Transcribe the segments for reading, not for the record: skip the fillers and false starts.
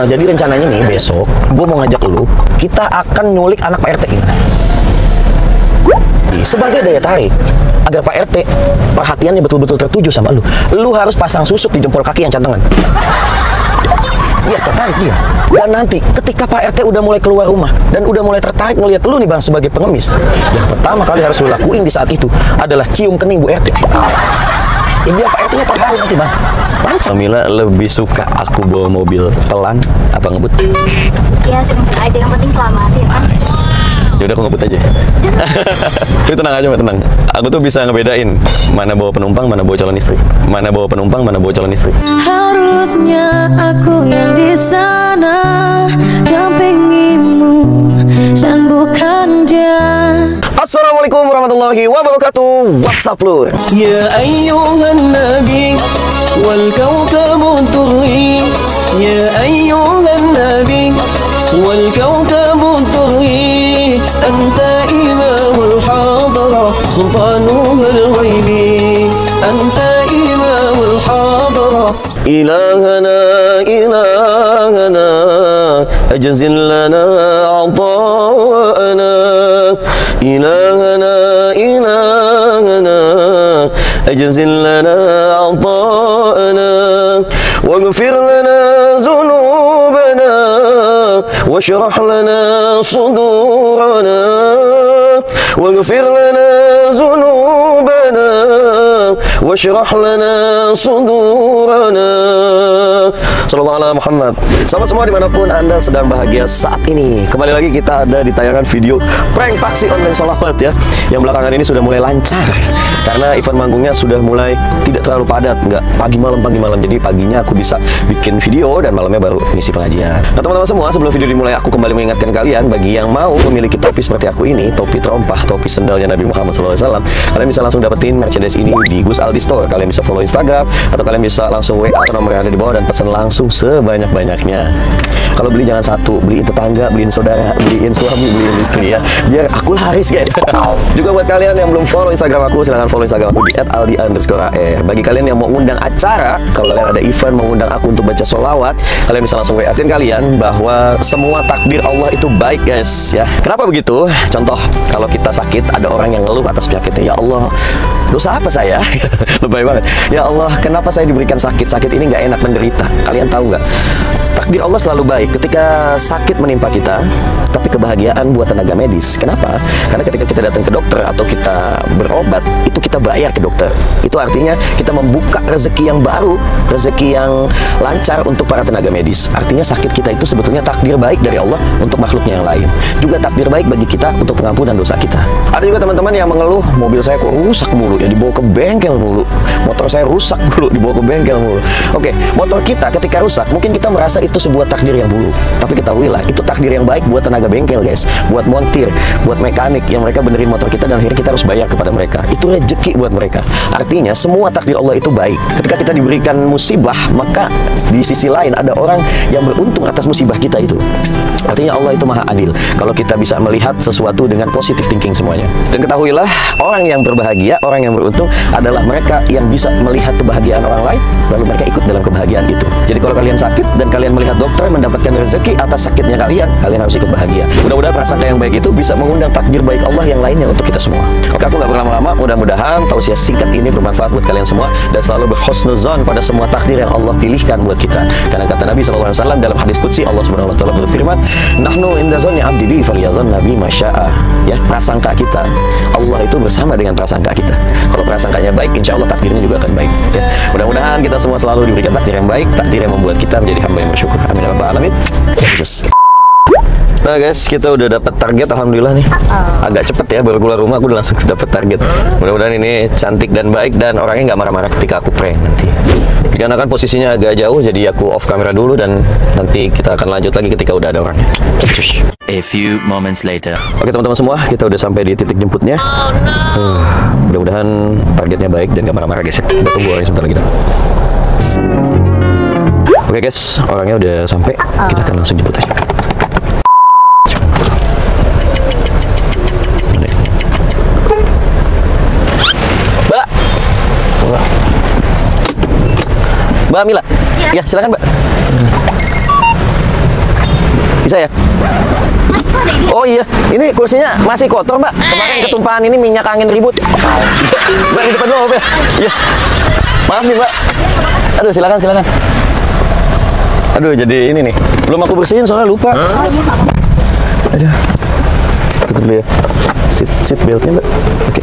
Nah, jadi rencananya nih besok gue mau ngajak lu, kita akan nyulik anak Pak RT gimana? Sebagai daya tarik agar Pak RT perhatiannya betul-betul tertuju sama lu. Lu harus pasang susuk di jempol kaki yang cantengan. Biar tertarik dia. Dan nanti ketika Pak RT udah mulai keluar rumah dan udah mulai tertarik ngelihat lu nih bang sebagai pengemis, yang pertama kali harus lu lakuin di saat itu adalah cium kening Bu RT. Ya biar Pak RT-nya terharu nanti bang. Lancar. Mila lebih suka aku bawa mobil pelan apa ngebut? Ya sering-sering aja, yang penting selamat ya kan. Ya udah aku ngebut aja. Lu tenang aja Mbak, tenang. Aku tuh bisa ngebedain mana bawa penumpang, mana bawa calon istri. Mana bawa penumpang, mana bawa calon istri. Harusnya aku yang di sana dampingimu dan bukan dia. Assalamualaikum warahmatullahi wabarakatuh. What's up lu? Ya ayyuhan nabi wal kawkabu turri. Ya ayyuhan nabi wal kawkabu turri. Anta imamul hadara sultanuhul ghaibi. Anta imamul hadara. Ilahana ilahana ajzil lana ata'ana. إلهنا إلهنا أجزل لنا عطاءنا واغفر لنا ذنوبنا واشرح لنا صدورنا واغفر لنا ذنوبنا واشرح لنا صدورنا. Sallallahu ala Muhammad. Selamat semua dimanapun Anda sedang bahagia saat ini. Kembali lagi kita ada di tayangan video prank taksi online sholawat ya, yang belakangan ini sudah mulai lancar karena event manggungnya sudah mulai tidak terlalu padat, nggak pagi malam. Jadi paginya aku bisa bikin video dan malamnya baru ngisi pengajian. Nah teman-teman semua, sebelum video dimulai aku kembali mengingatkan kalian, bagi yang mau memiliki topi seperti aku ini, topi terompah, topi sendalnya Nabi Muhammad SAW, kalian bisa langsung dapetin merchandise ini di Gus Aldi Store. Kalian bisa follow Instagram atau kalian bisa langsung WA ke nomor yang ada di bawah dan pesan langsung sebanyak-banyaknya. Kalau beli jangan satu, beliin tetangga, beliin saudara, beliin suami, beliin istri ya, biar aku laris guys. Juga buat kalian yang belum follow Instagram aku, silahkan follow Instagram aku di @aldi_ar. Bagi kalian yang mau undang acara, kalau kalian ada event mau undang aku untuk baca sholawat, kalian bisa langsung WA-in kalian bahwa semua takdir Allah itu baik guys ya. Kenapa begitu? Contoh, kalau kita sakit, ada orang yang ngeluh atas penyakitnya, ya Allah, dosa apa saya? Lebay banget. Ya Allah, kenapa saya diberikan sakit? Sakit ini nggak enak, menderita. Kalian tahu nggak? Takdir Allah selalu baik. Ketika sakit menimpa kita, tapi kebahagiaan buat tenaga medis. Kenapa? Karena ketika kita datang ke dokter atau kita berobat, itu kita bayar ke dokter. Itu artinya kita membuka rezeki yang baru, rezeki yang lancar untuk para tenaga medis. Artinya sakit kita itu sebetulnya takdir baik dari Allah untuk makhluknya yang lain. Juga takdir baik bagi kita untuk pengampunan dosa kita. Ada juga teman-teman yang mengeluh, mobil saya kok rusak mulu, ya dibawa ke bengkel mulu. Motor saya rusak mulu, dibawa ke bengkel mulu. Oke, motor kita ketika rusak, mungkin kita merasa itu sebuah takdir yang buruk. Tapi ketahuilah, itu takdir yang baik buat tenaga bengkel guys, buat montir, buat mekanik yang mereka benerin motor kita dan akhirnya kita harus bayar kepada mereka. Itu rezeki buat mereka. Artinya semua takdir Allah itu baik. Ketika kita diberikan musibah, maka di sisi lain ada orang yang beruntung atas musibah kita itu. Artinya Allah itu maha adil kalau kita bisa melihat sesuatu dengan positive thinking semuanya. Dan ketahuilah, orang yang berbahagia, orang yang beruntung adalah mereka yang bisa melihat kebahagiaan orang lain lalu mereka ikut dalam kebahagiaan itu. Jadi kalau kalian sakit dan kalian melihat dokter mendapatkan rezeki atas sakitnya kalian, kalian harus ikut bahagia. Mudah-mudahan prasangka yang baik itu bisa mengundang takdir baik Allah yang lainnya untuk kita semua. Oke, aku nggak berlama-lama. Mudah-mudahan tausiah singkat ini bermanfaat buat kalian semua dan selalu berhusnuzon pada semua takdir yang Allah pilihkan buat kita. Karena kata Nabi SAW dalam hadis qudsi, Allah Subhanahu wa taala berfirman, "Nahnu inda zanni 'abdi bi falyadhanna bi ma syaa." Ya, prasangka kita, Allah itu bersama dengan prasangka kita. Kalau prasangkanya baik, insya Allah takdirnya juga akan baik. Ya. Mudah-mudahan kita semua selalu diberikan takdir yang baik, takdir yang membuat kita menjadi hamba yang bersyukur. Amin ya rabbal alamin. Nah guys, kita udah dapat target, alhamdulillah nih. Agak cepet ya, baru keluar rumah aku udah langsung dapat target. Mudah-mudahan ini cantik dan baik dan orangnya nggak marah-marah ketika aku prank nanti. Karena kan posisinya agak jauh, jadi aku off kamera dulu dan nanti kita akan lanjut lagi ketika udah ada orangnya. A few moments later. Oke teman-teman semua, kita udah sampai di titik jemputnya. Mudah-mudahan targetnya baik dan gak marah-marah guys ya. Kita tunggu orangnya sebentar lagi. Oke guys, orangnya udah sampai. Kita akan langsung jemput aja. Mbak, Mbak Mila. Ya, silakan Mbak. Bisa ya? Mas, kok ada ini? Oh iya, ini kursinya masih kotor, Mbak. Kemarin ketumpahan ini minyak angin ribut. Mbak, di depan dulu, Mbak. Iya. Maaf nih, Mbak. Aduh, silakan. Aduh, jadi ini nih. Belum aku bersihin soalnya lupa. Oh iya, Pak. Aduh. Tutup dulu ya. Seat beltnya, Mbak. Oke.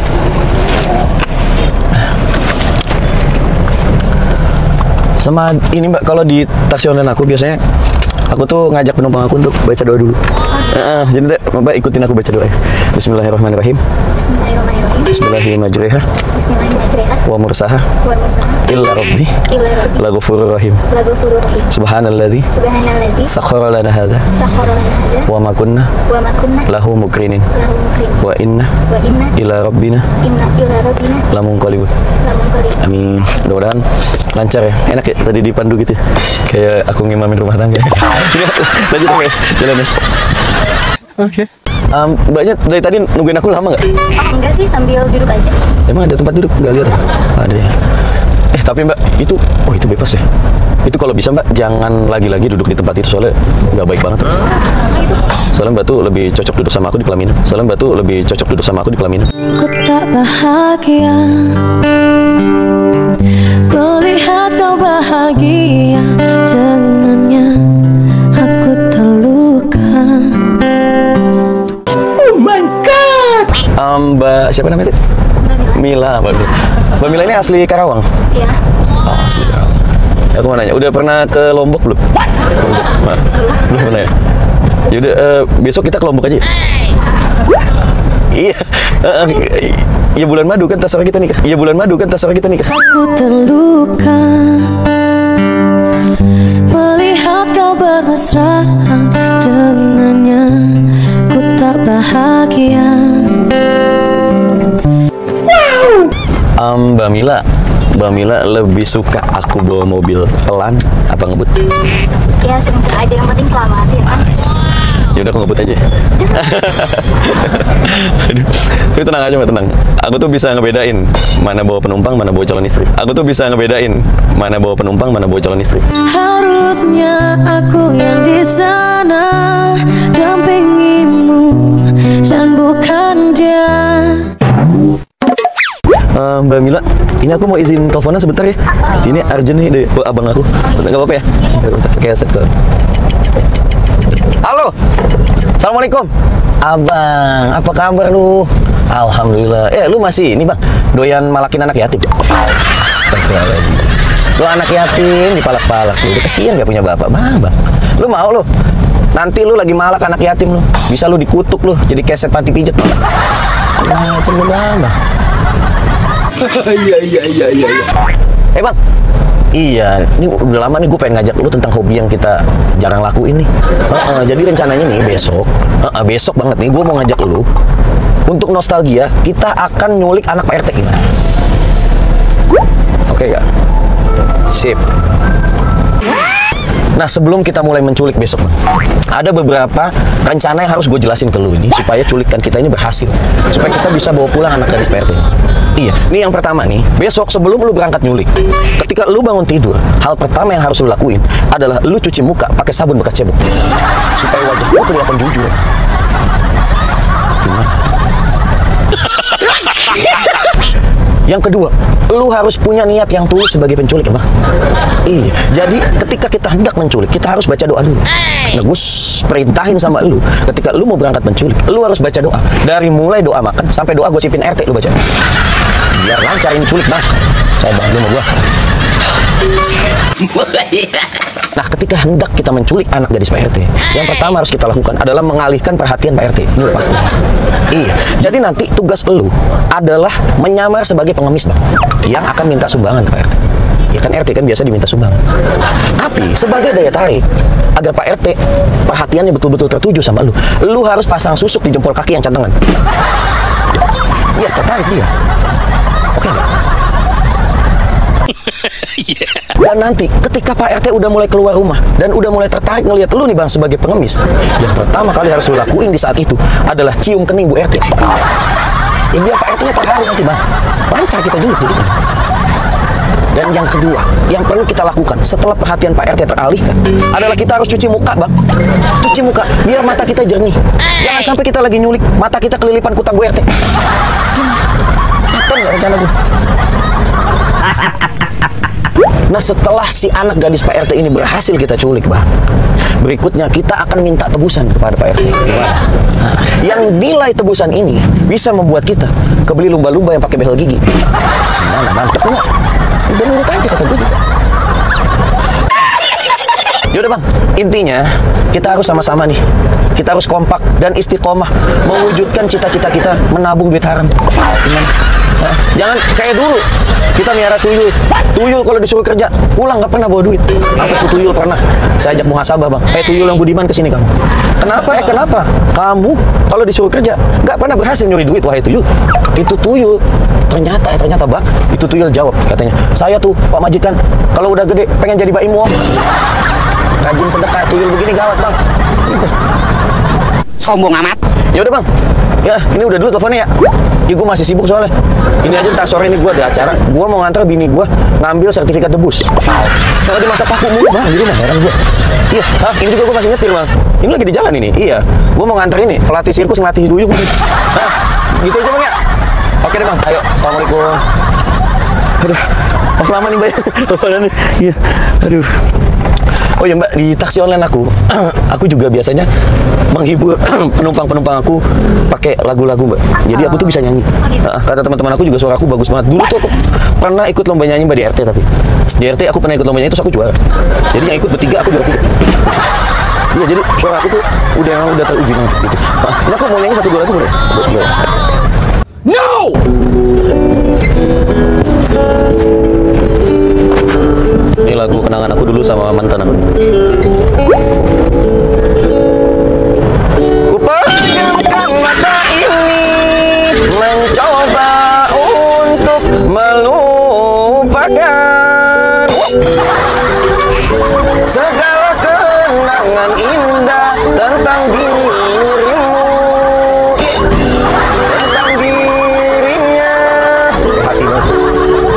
Sama ini, Mbak, kalau di taksi online aku biasanya aku tuh ngajak penumpang aku untuk baca doa dulu. Jadi Mbak ikutin aku baca doa ya. Bismillahirrahmanirrahim. Bismillahirrahmanirrahim. Bismillahirrahmanirrahim. Bismillahirrahmanirrahim. Wa mursaha Wa musaha. illa rabbi Illa rabbi. laghafurur rahim. Laghafurur rahim. Subhanalladzi Subhanalladzi. sakhkhara lana hadza Sakhkhara lana hadza. wa ma kunna Wa ma kunna lahu muqrinin lahu muqrin. wa inna Wa inna ila rabbina ila rabbina lamunqalibun. lamunqalib. Amin. Mudah-mudahan lancar ya. Enak ya tadi dipandu gitu ya. Kayak aku ngimamin rumah tangga. Lanjut ya. Jalan ya. Oke. Mbaknya dari tadi nungguin aku lama nggak? Oh, enggak sih, sambil duduk aja. Emang ada tempat duduk? Nggak lihat? Ada ya. Tapi Mbak, itu bebas ya? Itu kalau bisa Mbak, jangan lagi-lagi duduk di tempat itu soalnya nggak baik banget. Soalnya Mbak tuh lebih cocok duduk sama aku di pelaminan. Ku tak bahagia melihat kau bahagia dengannya. Aku terluka. Oh my God. Mbak siapa namanya itu? Mila. Mbak Mila ini asli Karawang. Iya. Oh, asli Karawang. Aku mau nanya, udah pernah ke Lombok belum? Belum pernah ya? Yaudah, besok kita ke Lombok aja. Iya. Ya bulan madu kan tas kita nikah. Aku terluka melihat kau bermesraan dengannya. Ku tak bahagia. Mbak Mila lebih suka aku bawa mobil pelan apa ngebut? Ya, sering-sering aja, yang penting selamat ya kan. Ya udah aku ngebut aja. Aduh, tapi tenang aja Mbak, tenang. Aku tuh bisa ngebedain mana bawa penumpang, mana bawa calon istri. Harusnya aku yang di sana dampingimu dan bukan dia. Mbak Mila, ini aku mau izin teleponan sebentar ya. Ini urgent nih dari abang aku. Nggak apa-apa ya? Pakai headset kok. Halo, assalamualaikum. Abang, apa kabar lu? Alhamdulillah. Lu masih ini bang, doyan malakin anak yatim? Astagfirullahaladzim. Lu anak yatim dipalak-palak lu. Udah kasihan gak punya bapak, bang. Lu mau lu? Nanti lu lagi malak anak yatim lu, bisa lu dikutuk lu, jadi keset panti pijet. Macam lu bang. Iya. Bang. Iya, ini udah lama nih gue pengen ngajak lu tentang hobi yang kita jarang lakuin nih. Jadi rencananya nih besok banget nih gue mau ngajak lu untuk nostalgia. Kita akan nyulik anak Pak RT gimana? Oke gak? Sip. Nah, sebelum kita mulai menculik besok, ada beberapa rencana yang harus gue jelasin ke lu ini supaya culikan kita ini berhasil, supaya kita bisa bawa pulang anak gadis PRT. Iya, ini yang pertama nih. Besok sebelum lu berangkat nyulik, ketika lu bangun tidur, hal pertama yang harus lu lakuin adalah lu cuci muka pakai sabun bekas cebok, supaya wajah lu kelihatan jujur. Gimana? Yang kedua, lu harus punya niat yang tulus sebagai penculik ya bang. Iya, jadi ketika kita hendak menculik, kita harus baca doa dulu. Nah, gue perintahin sama lu, ketika lu mau berangkat menculik, lu harus baca doa. Dari mulai doa makan sampai doa gosipin RT lu baca. Biar lancar ini culik bang. Coba lu mau gua. Nah, ketika hendak kita menculik anak gadis Pak RT, yang pertama harus kita lakukan adalah mengalihkan perhatian Pak RT. Ini pasti. Iya. Jadi nanti tugas lu adalah menyamar sebagai pengemis bang, yang akan minta sumbangan ke Pak RT. Ya kan RT kan biasa diminta sumbangan. Tapi sebagai daya tarik agar Pak RT perhatiannya betul-betul tertuju sama lu, lu harus pasang susuk di jempol kaki yang cantengan. Ya tertarik dia. Oke nggak? Dan nanti ketika Pak RT udah mulai keluar rumah dan udah mulai tertarik ngelihat lu nih bang sebagai pengemis, yang pertama kali harus lu lakuin di saat itu adalah cium kening Bu RT. Ya biar Pak RT-nya terharu nanti bang. Lancar kita dulu jadinya. Dan yang kedua, yang perlu kita lakukan setelah perhatian Pak RT teralihkan adalah kita harus cuci muka, Bang. Cuci muka, biar mata kita jernih. Jangan sampai kita lagi nyulik, mata kita kelilipan kutak Bu RT. Patah nggak rencana gue? Nah, setelah si anak gadis Pak RT ini berhasil kita culik, Bang, berikutnya kita akan minta tebusan kepada Pak RT. Nah, yang nilai tebusan ini bisa membuat kita kebeli lumba-lumba yang pakai behel gigi. Gimana, mantep nggak? Udah nurut aja kata gue. Yaudah Bang, intinya kita harus sama-sama nih. Kita harus kompak dan istiqomah mewujudkan cita-cita kita menabung duit haram. Gimana? Nah, jangan kayak dulu kita miara tuyul. Tuyul kalau disuruh kerja pulang nggak pernah bawa duit. Apa tuh tuyul pernah? Saya ajak muhasabah Bang. Tuyul yang budiman kesini kamu. Kenapa? Kenapa? Kamu kalau disuruh kerja nggak pernah berhasil nyuri duit, wahai tuyul. Itu tuyul. Ternyata Bang, itu tuyul jawab katanya, saya tuh Pak Majikan kalau udah gede pengen jadi baim wong. Rajin sedekah, tuyul begini gawat Bang. Sombong amat. Ya udah Bang. Ya, ini udah dulu teleponnya ya. Ya gue masih sibuk soalnya. Ini aja ntar sore ini gue ada acara. Gue mau ngantar bini gue ngambil sertifikat debus. Kalau di masa paku mulu Bang, di rumah heran gue. Iya, ini juga gue masih nyetir Bang. Ini lagi di jalan ini. Iya, gue mau ngantar ini pelatih sirkus ngelatih duyung. Gitu aja Bang ya. Oke deh Bang, ayo. Assalamualaikum. Aduh, lama nih Mbak. Iya, aduh. Oh ya Mbak, di taksi online aku juga biasanya menghibur penumpang-penumpang aku pakai lagu-lagu Mbak. Jadi aku tuh bisa nyanyi. Kata teman-teman aku juga suara aku bagus banget. Dulu tuh aku pernah ikut lomba nyanyi Mbak di RT, tapi di RT aku pernah ikut lomba nyanyi terus aku juara. Jadi yang ikut bertiga, aku juara 3. Iya, jadi suara aku tuh udah teruji banget gitu. Ini aku mau nyanyi 1-2 lagu boleh? Boleh. No! Ini lagu kenangan aku dulu sama mantan aku. Ku pejamkan mata ini mencoba untuk melupakan segala kenangan indah tentang dirimu.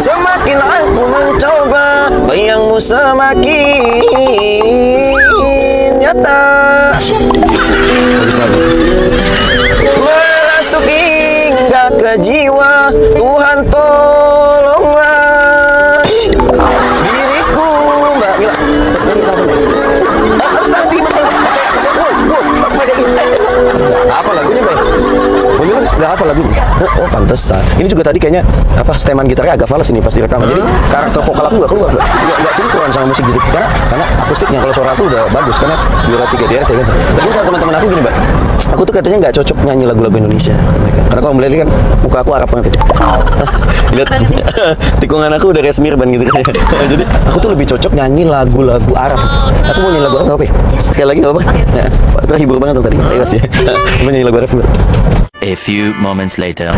Semakin aku mencoba, bayangmu semakin nyata. Merasuk hingga ke jiwa, Tuhan tolonglah diriku. Mbak Mila, ini sama tadi apa lagunya Mbak? Ini kan nggak hafal lagunya. Oh pantesan. Ini juga tadi kayaknya apa steman gitarnya agak fals ini pas direkam. Jadi karakter vokal aku nggak keluar, nggak sinkron sama musik gitu. Karena akustiknya kalau suara aku udah bagus karena juara 3 di RT kan. Tapi kata teman-teman aku gini Mbak, aku tuh katanya nggak cocok nyanyi lagu-lagu Indonesia kata mereka. Karena kalau melihat kan muka aku Arab banget. Lihat tikungan aku udah kayak Smirban gitu kan. Jadi aku tuh lebih cocok nyanyi lagu-lagu Arab. Aku mau nyanyi lagu Arab apa ya? Sekali lagi nggak apa? Terhibur banget tuh tadi. Ayo Mas ya. Mau nyanyi lagu Arab. A few moments later.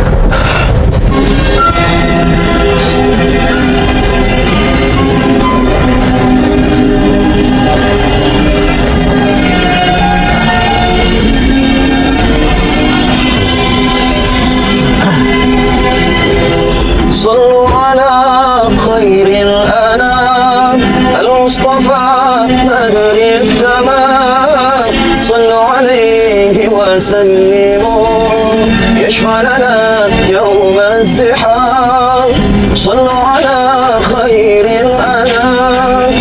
Sallu ala khairil anam al-Mustafa badri tamam. Sallu alaihi wa sallimu يشفع لنا يوم الزحام. صلوا على خير الأنام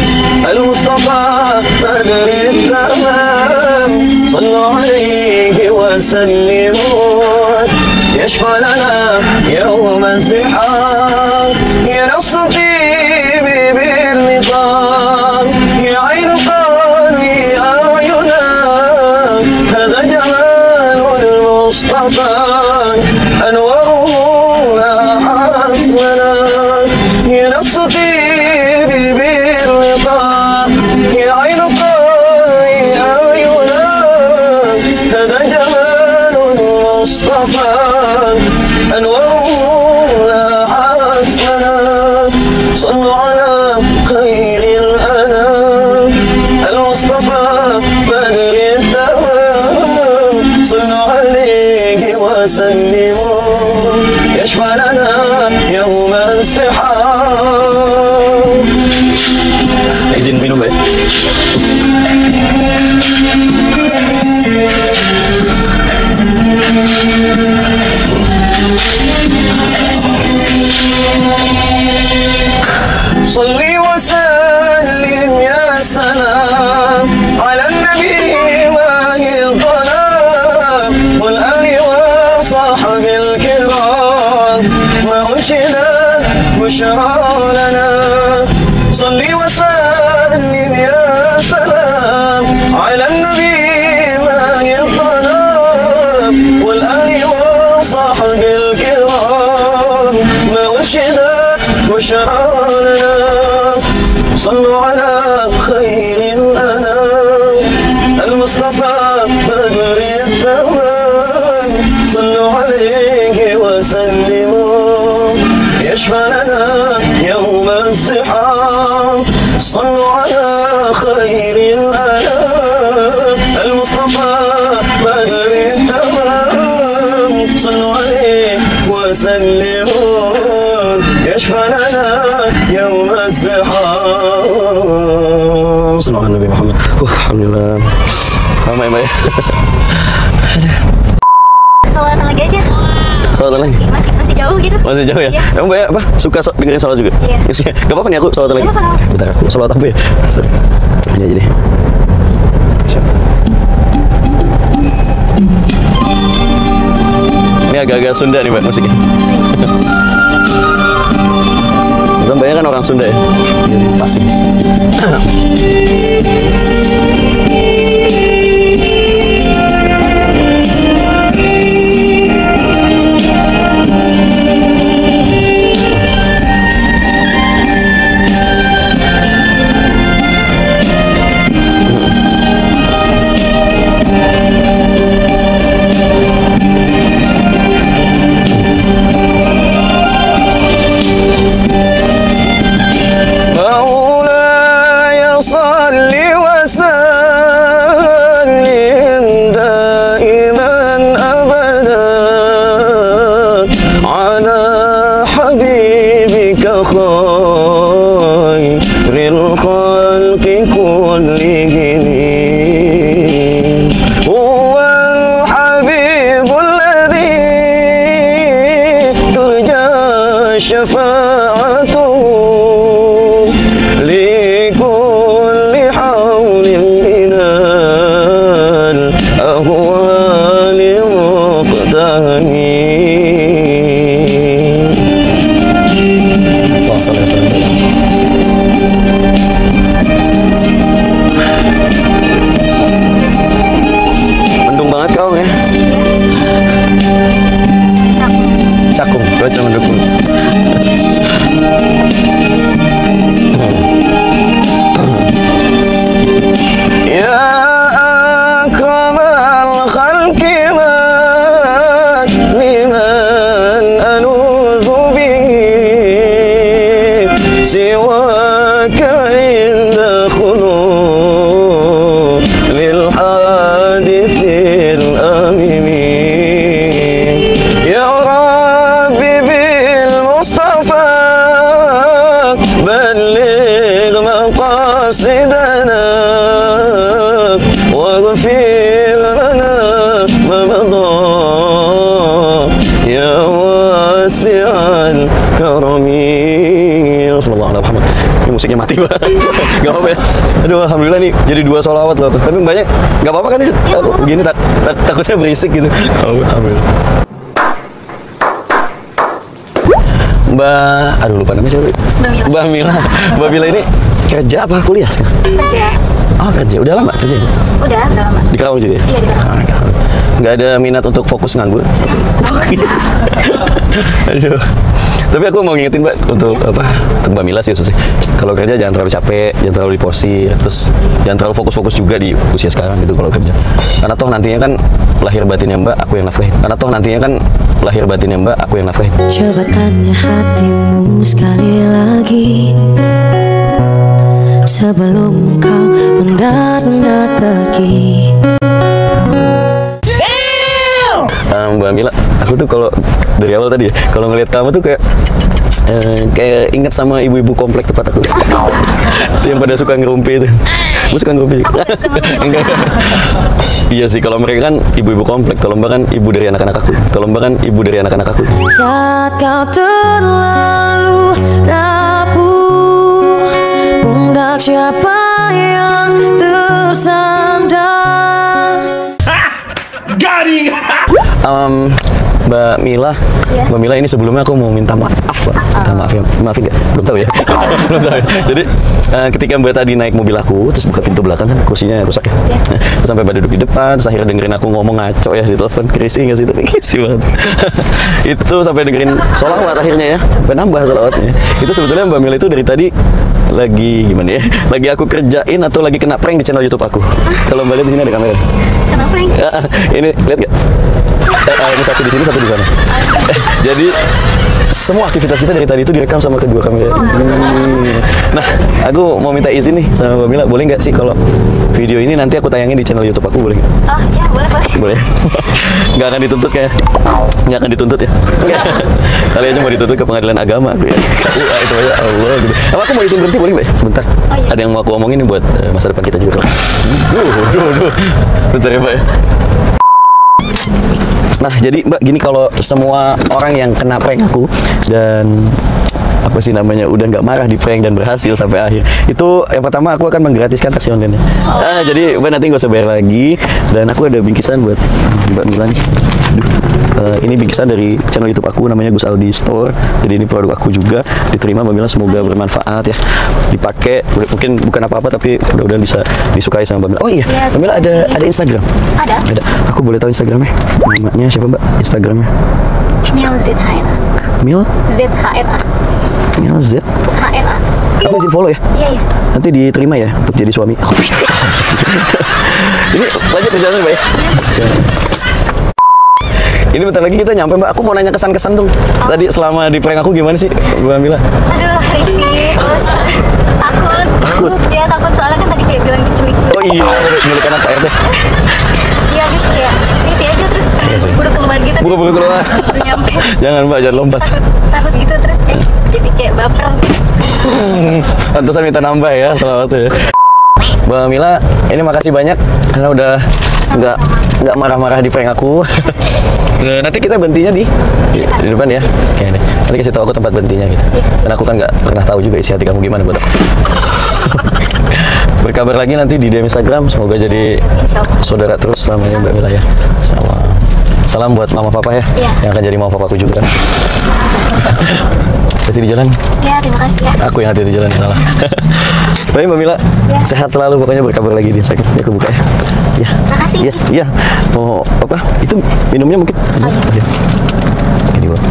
المصطفى بدر التمام. صلوا عليه وسلموا يشفع لنا يوم الزحام. يا نفس طيبي بالنظام يا عين قلبي أعينا هذا جمال المصطفى أنواره لاحت لنا. يا نفس طيبي باللقاء يا عين قلبي أعينا هذا جمال المصطفى أنواره لاحت لنا. صلوا على خير الأنام المصطفى بدر التمام. صلوا عليه وسلموا يشفع لنا يوم الزحام. بشرى لنا صل وسلم يا سلام على النبي من الطلب والآل وصحب الكرام ما وشدت بشرى لنا صلوا على خير الأنام المصطفى بدر التمام صلوا عليه وسلموا يشفى لنا يوم الزحام صلوا على خير الأنام المصطفى بدر التمام صلوا عليه وسلموا يشفى لنا يوم الزحام صلوا على النبي محمد. Alhamdulillah. Lama ya Mbak ya? Salawatan lagi aja. Salawatan lagi? Masih jauh gitu. Masih jauh ya? Iya. Emang Mbak ya apa? Suka dengerin salawat juga? Iya. Gak apa-apa nih aku salawatan lagi? Gak apa-apa. Bentar aku salawat apa ya? Ini aja deh. Ini agak-agak Sunda nih Mbak musiknya. Mbaknya kan orang Sunda ya? Jadi pas ini. شفاعته لكل حول من الأهوال مقتهمين. اللهم صل وسلم. Mendung banget kau ya. Cakung, cuaca mendukung. Ya akramal khalqi liman anuzu bihi siwaka inda khulul lil hadithil amimin. Ya Rabbi bil Mustafa balligh maqasidana واغفر لنا ما مضى يا واسع الكرم. Sallallahu alaihi Muhammad. Ini musiknya mati Pak. Gak apa-apa ya. Aduh alhamdulillah nih jadi 2 sholawat loh. Tapi banyak gak apa-apa kan ya. Aku begini takutnya berisik gitu. Alhamdulillah. Mbak, aduh lupa namanya siapa? Mbak Mila. Mbak Mila ini kerja apa kuliah sekarang? Kerja. Oh kerja, udah lama kerja? Udah lama. Di Karawang juga ya? Iya di Karawang. Nggak ada minat untuk fokus nganggur? Aduh. Tapi aku mau ngingetin Mbak untuk apa? Untuk Mbak Mila sih khususnya. Kalau kerja jangan terlalu capek, jangan terlalu diposir, terus jangan terlalu fokus-fokus juga di usia sekarang gitu kalau kerja. Karena toh nantinya kan lahir batinnya Mbak, aku yang nafkahin. Karena toh nantinya kan lahir batinnya Mbak, aku yang nafkahin. Coba tanya hatimu sekali lagi sebelum kau benar-benar pergi. Mbak Mila, aku tuh kalau dari awal tadi ya, kalau ngeliat kamu tuh kayak inget sama ibu-ibu komplek tempat aku. Yang pada suka ngerumpi itu. Gue suka ngerumpi. Enggak. Iya sih, kalau mereka kan ibu-ibu komplek, kalau Mbak kan ibu dari anak-anak aku. Kalau Mbak kan ibu dari anak-anak aku. Saat kau terlalu rapuh, pundak siapa yang tersandar? Mbak Mila, Ya. Mbak Mila ini sebelumnya aku mau minta maaf Mbak. Maaf ya, maafin nggak? Belum tahu ya. Belum tahu ya. Jadi ketika Mbak tadi naik mobil aku, terus buka pintu belakang kan kursinya rusak ya. Terus sampai Mbak duduk di depan, terus akhirnya dengerin aku ngomong ngaco ya di telepon. Crazy nggak sih itu? Crazy banget. Itu sampai dengerin sholawat akhirnya ya. Sampai nambah sholawatnya. Itu sebetulnya Mbak Mila itu dari tadi lagi gimana ya? Lagi aku kerjain atau lagi kena prank di channel YouTube aku. Kalau Mbak lihat di sini ada kamera. Kenapa yang? Ini lihat gak? Ini satu di sini, satu di sana. Jadi semua aktivitas kita dari tadi itu direkam sama kedua kamera. Nah, aku mau minta izin nih sama Mbak Mila, boleh nggak sih kalau video ini nanti aku tayangin di channel YouTube aku, boleh nggak? Oh ya, boleh. Boleh. Nggak akan dituntut ya? Nggak akan dituntut ya? Kali aja mau dituntut ke pengadilan agama aku ya. Itu aja Allah gitu. Apa aku mau izin berhenti boleh Mbak? Sebentar. Oh, iya. Ada yang mau aku omongin nih buat masa depan kita juga. Bentar ya Mbak ya. Nah, jadi Mbak, gini, kalau semua orang yang kena prank aku dan apa sih namanya udah nggak marah di prank dan berhasil sampai akhir, itu yang pertama aku akan menggratiskan taksi online. Jadi Mbak nanti nggak usah bayar lagi, dan aku ada bingkisan buat Mbak Mila nih. Ini bingkisan dari channel YouTube aku, namanya Gus Aldi Store. Jadi ini produk aku juga, diterima Mbak Mila, semoga bermanfaat ya, dipakai. Mungkin bukan apa-apa tapi mudah-mudahan bisa disukai sama Mbak Mila. Oh iya, Mbak Mila ada Instagram? Ada. Aku boleh tahu Instagramnya? Namanya siapa Mbak? Instagramnya? Mil ZHNA. Mil? ZHNA. Mil Z? HNA. Aku izin follow ya? Iya. Nanti diterima ya untuk jadi suami. Ini lanjut perjalanan Mbak ya? Ini bentar lagi kita nyampe Mbak. Aku mau nanya kesan-kesan dong. Tadi selama di prank aku gimana sih Mbak Mila? Aduh, risih, terus takut. Ya takut soalnya kan tadi kayak bilang diculik-culik. Oh iya, milik anak Pak RT. Iya, habis kayak risih aja terus buru keluar gitu. Buru-buru keluar. Udah nyampe. Jangan Mbak, jangan lompat. Takut gitu terus jadi kayak baper. Pantesan minta nambah ya, selamat ya. Mbak Mila, ini makasih banyak karena udah nggak marah-marah di prank aku. Nanti kita berhentinya di depan ya. Oke deh. Nanti kasih tahu aku tempat berhentinya gitu. Dan aku kan nggak pernah tahu juga isi hati kamu gimana buat aku. Berkabar lagi nanti di DM Instagram. Semoga jadi saudara terus selamanya Mbak Mila ya. Insyaallah. Salam buat mama papa ya, yang akan jadi mama papaku juga. Hati di jalan. Ya, terima kasih ya. Aku yang hati di jalan, salah. Baik Mbak Mila, sehat selalu, pokoknya berkabar lagi di Instagram. Ya, aku buka ya. Ya. Makasih. Iya. Mau apa? Itu minumnya mungkin? Oh iya. Ini Mbak.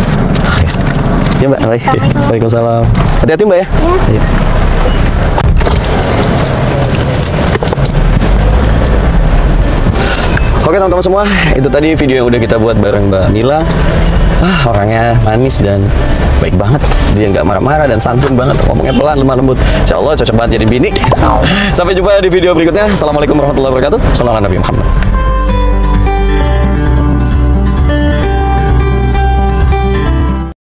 Ya Mbak, baik. Waalaikumsalam. Hati-hati Mbak ya. Iya. Oke teman-teman semua, itu tadi video yang udah kita buat bareng Mbak Mila. Orangnya manis dan baik banget. Dia nggak marah-marah dan santun banget. Ngomongnya pelan, lemah lembut. Insya Allah cocok banget jadi bini. Sampai jumpa di video berikutnya. Assalamualaikum warahmatullahi wabarakatuh. Sallallahu alaihi Muhammad.